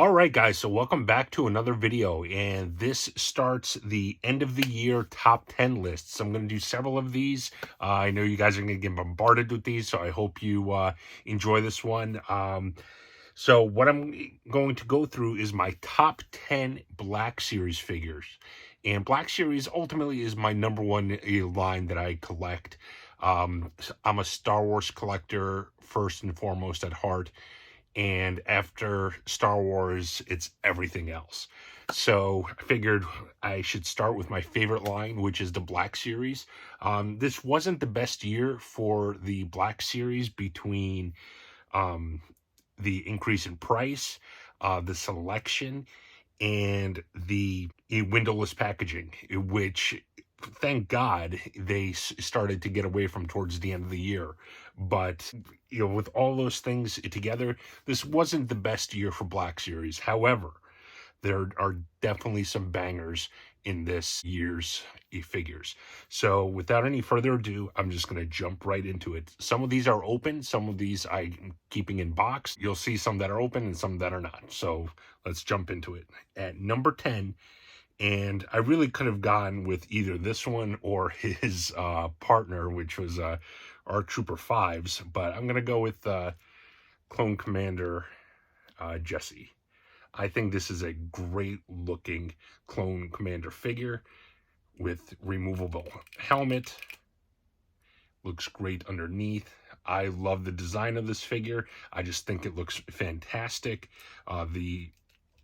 All right, guys, so welcome back to another video, and this starts the end of the year top 10 lists. I'm going to do several of these. I know you guys are going to get bombarded with these, so I hope you enjoy this one. So what I'm going to go through is my top 10 Black Series figures. And Black Series ultimately is my number one line that I collect. I'm a Star Wars collector first and foremost at heart, and after Star Wars, it's everything else. So I figured I should start with my favorite line, which is the Black Series. This wasn't the best year for the Black Series between um, the increase in price, the selection, and the windowless packaging, which thank God they started to get away from towards the end of the year. But with all those things together, this wasn't the best year for Black Series. However, there are definitely some bangers in this year's figures. So without any further ado, I'm just going to jump right into it. Some of these are open, some of these I'm keeping in box. You'll see some that are open and some that are not. So let's jump into it. At number 10, and I really could have gone with either this one or his partner, which was our Trooper 5s, but I'm going to go with Clone Commander Jesse. I think this is a great looking Clone Commander figure with removable helmet. Looks great underneath. I love the design of this figure. I just think it looks fantastic. The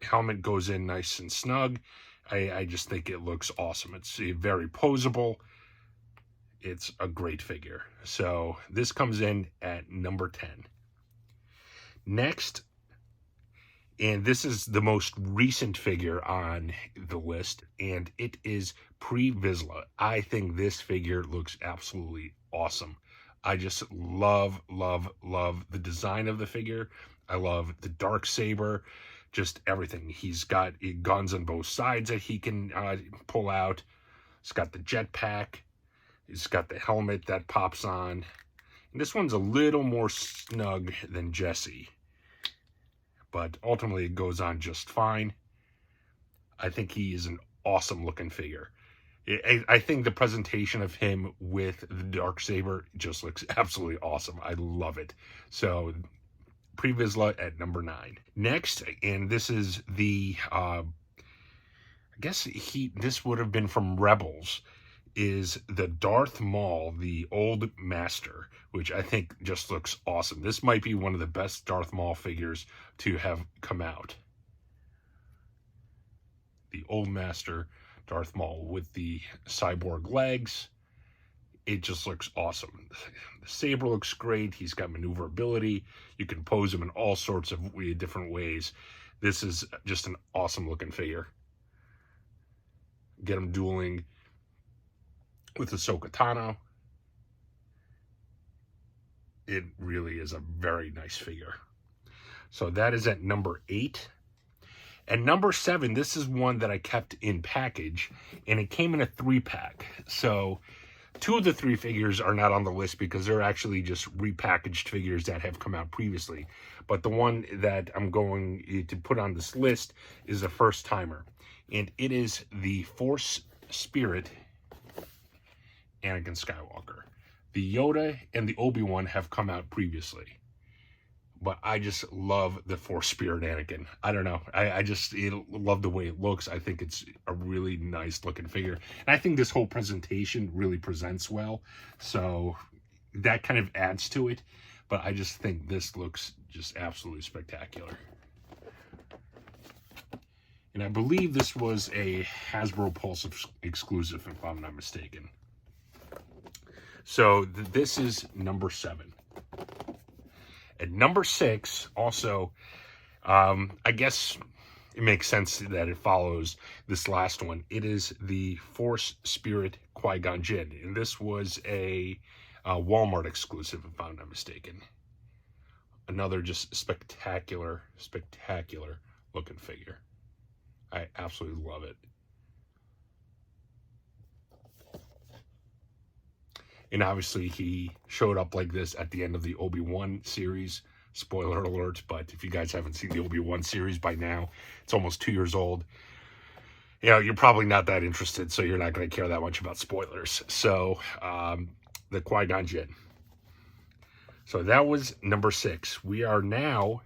helmet goes in nice and snug. I just think it looks awesome. It's very posable. It's a great figure. So this comes in at number 10. Next, and this is the most recent figure on the list, and it is Pre Vizsla. I think this figure looks absolutely awesome. I just love the design of the figure. I love the dark saber, just everything. He's got guns on both sides that he can pull out. He's got the jetpack. He's got the helmet that pops on. And this one's a little more snug than Jesse, but ultimately it goes on just fine. I think he is an awesome looking figure. I think the presentation of him with the dark saber just looks absolutely awesome. I love it. So Pre Vizsla at number 9. Next, and this is the I guess this would have been from Rebels, is the Darth Maul, the Old Master, which I think just looks awesome. This might be one of the best Darth Maul figures to have come out. The Old Master Darth Maul with the cyborg legs. It just looks awesome. The saber looks great. He's got maneuverability. You can pose him in all sorts of different ways. This is just an awesome looking figure. Get him dueling with Ahsoka Tano. It really is a very nice figure. So that is at number 8. And number 7, this is one that I kept in package, and it came in a 3-pack. So 2 of the 3 figures are not on the list because they're actually just repackaged figures that have come out previously. But the one that I'm going to put on this list is a first timer, and it is the Force Spirit Anakin Skywalker. The Yoda and the Obi-Wan have come out previously, but I just love the Force Spirit Anakin. I don't know. I just love the way it looks. I think it's a really nice looking figure. And I think this whole presentation really presents well. So that kind of adds to it. But I just think this looks just absolutely spectacular. And I believe this was a Hasbro Pulse exclusive, if I'm not mistaken. So this is number 7. At number 6, also, I guess it makes sense that it follows this last one. It is the Force Spirit Qui-Gon Jinn, and this was a Walmart exclusive, if I'm not mistaken. Another just spectacular looking figure. I absolutely love it. And obviously he showed up like this at the end of the Obi-Wan series. Spoiler alert, but if you guys haven't seen the Obi-Wan series by now, it's almost 2 years old. You know, you're probably not that interested, so you're not going to care that much about spoilers. So, the Qui-Gon Jinn. So that was number 6. We are now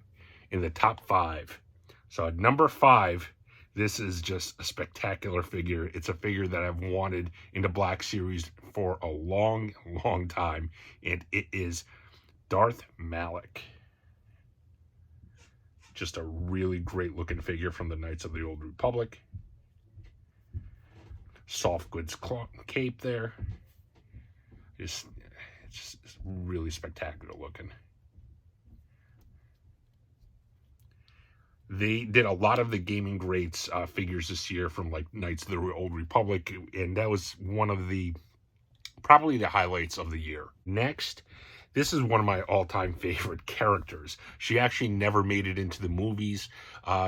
in the top 5. So at number 5, this is just a spectacular figure. It's a figure that I've wanted in the Black Series for a long, long time, and it is Darth Malak. Just a really great looking figure from the Knights of the Old Republic. Soft goods cape there. It's just really spectacular looking. They did a lot of the gaming greats figures this year from like Knights of the Old Republic, and that was one of the probably the highlights of the year. Next, this is one of my all-time favorite characters. She actually never made it into the movies.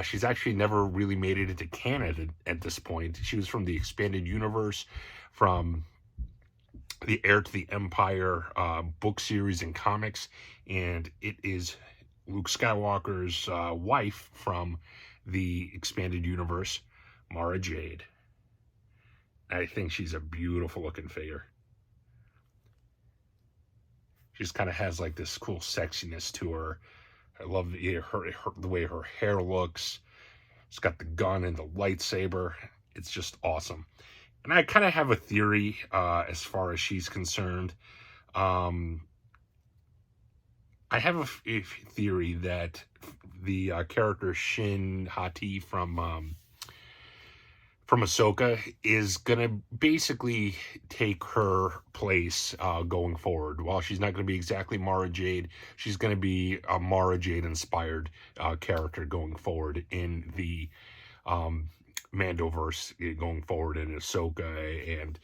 She's actually never really made it into canon at this point. She was from the expanded universe, from the Heir to the Empire book series and comics, and it is Luke Skywalker's wife from the expanded universe, Mara Jade. I think she's a beautiful looking figure. She just kind of has like this cool sexiness to her. I love the way her hair looks. It's got the gun and the lightsaber. It's just awesome. And I kind of have a theory as far as she's concerned. I have a theory that the character Shin Hati from Ahsoka is gonna basically take her place going forward. While she's not gonna be exactly Mara Jade, she's gonna be a Mara Jade inspired character going forward in the Mandoverse, going forward in Ahsoka and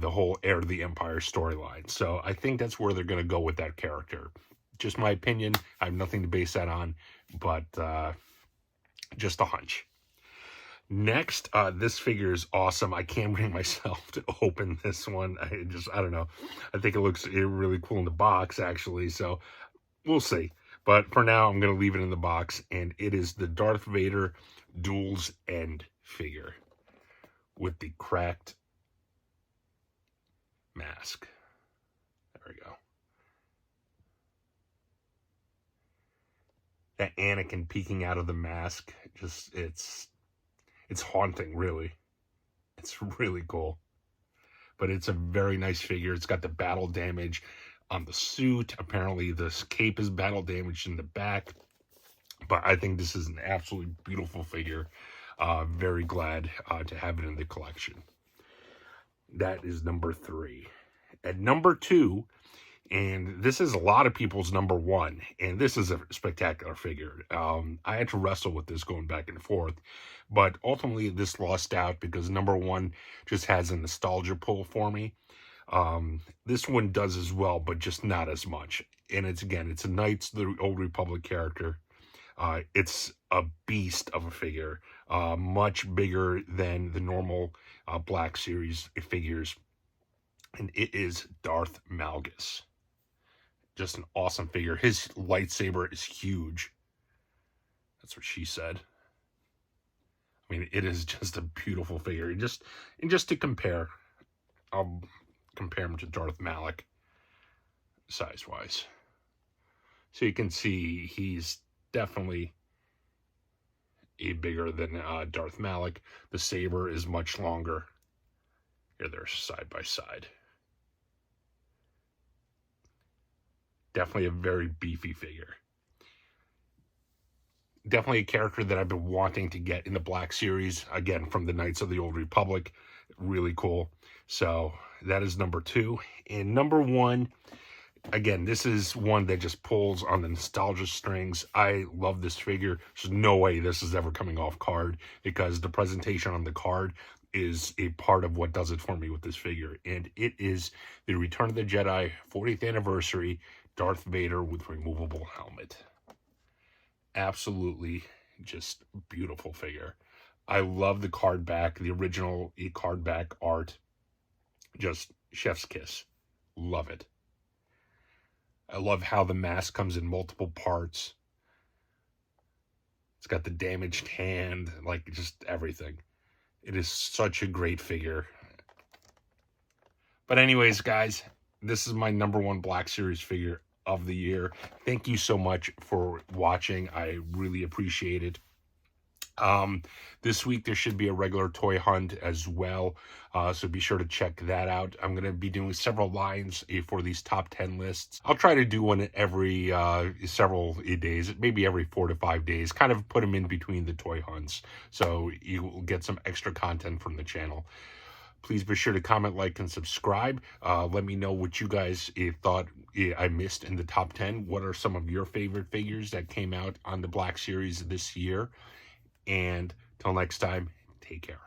the whole Heir to the Empire storyline. So I think that's where they're gonna go with that character. Just my opinion. I have nothing to base that on, but just a hunch. Next, this figure is awesome. I can't bring myself to open this one. I don't know. I think it looks really cool in the box, actually. So we'll see. But for now, I'm going to leave it in the box. And it is the Darth Vader Duel's End figure with the cracked mask. There we go. That Anakin peeking out of the mask, just, it's haunting, really. It's really cool. But it's a very nice figure. It's got the battle damage on the suit. Apparently, this cape is battle damaged in the back. But I think this is an absolutely beautiful figure. Very glad to have it in the collection. That is number 3. At number 2, and this is a lot of people's number 1, and this is a spectacular figure. I had to wrestle with this going back and forth, but ultimately this lost out because number 1 just has a nostalgia pull for me. This one does as well, but just not as much. And it's a Knights of the Old Republic character. It's a beast of a figure, much bigger than the normal Black Series figures, and it is Darth Malgus. Just an awesome figure. His lightsaber is huge. That's what she said. I mean, it is just a beautiful figure. And just to compare, I'll compare him to Darth Malak size-wise. So you can see he's definitely bigger than Darth Malak. The saber is much longer. Here they're side by side. Definitely a very beefy figure. Definitely a character that I've been wanting to get in the Black Series. Again, from the Knights of the Old Republic. Really cool. So that is number 2. And number 1, again, this is one that just pulls on the nostalgia strings. I love this figure. There's no way this is ever coming off card because the presentation on the card is a part of what does it for me with this figure. And it is the Return of the Jedi 40th anniversary Darth Vader with removable helmet. Absolutely just beautiful figure. I love the card back, the original card back art. Just chef's kiss. Love it. I love how the mask comes in multiple parts. It's got the damaged hand, like just everything. It is such a great figure. But anyways, guys, this is my #1 Black Series figure of the year. Thank you so much for watching. I really appreciate it. This week there should be a regular toy hunt as well, so be sure to check that out. I'm going to be doing several lines for these top 10 lists. I'll try to do one every several days, maybe every 4 to 5 days, kind of put them in between the toy hunts, so you will get some extra content from the channel. Please be sure to comment, like, and subscribe. Let me know what you guys thought I missed in the top 10. What are some of your favorite figures that came out on the Black Series this year? And till next time, take care.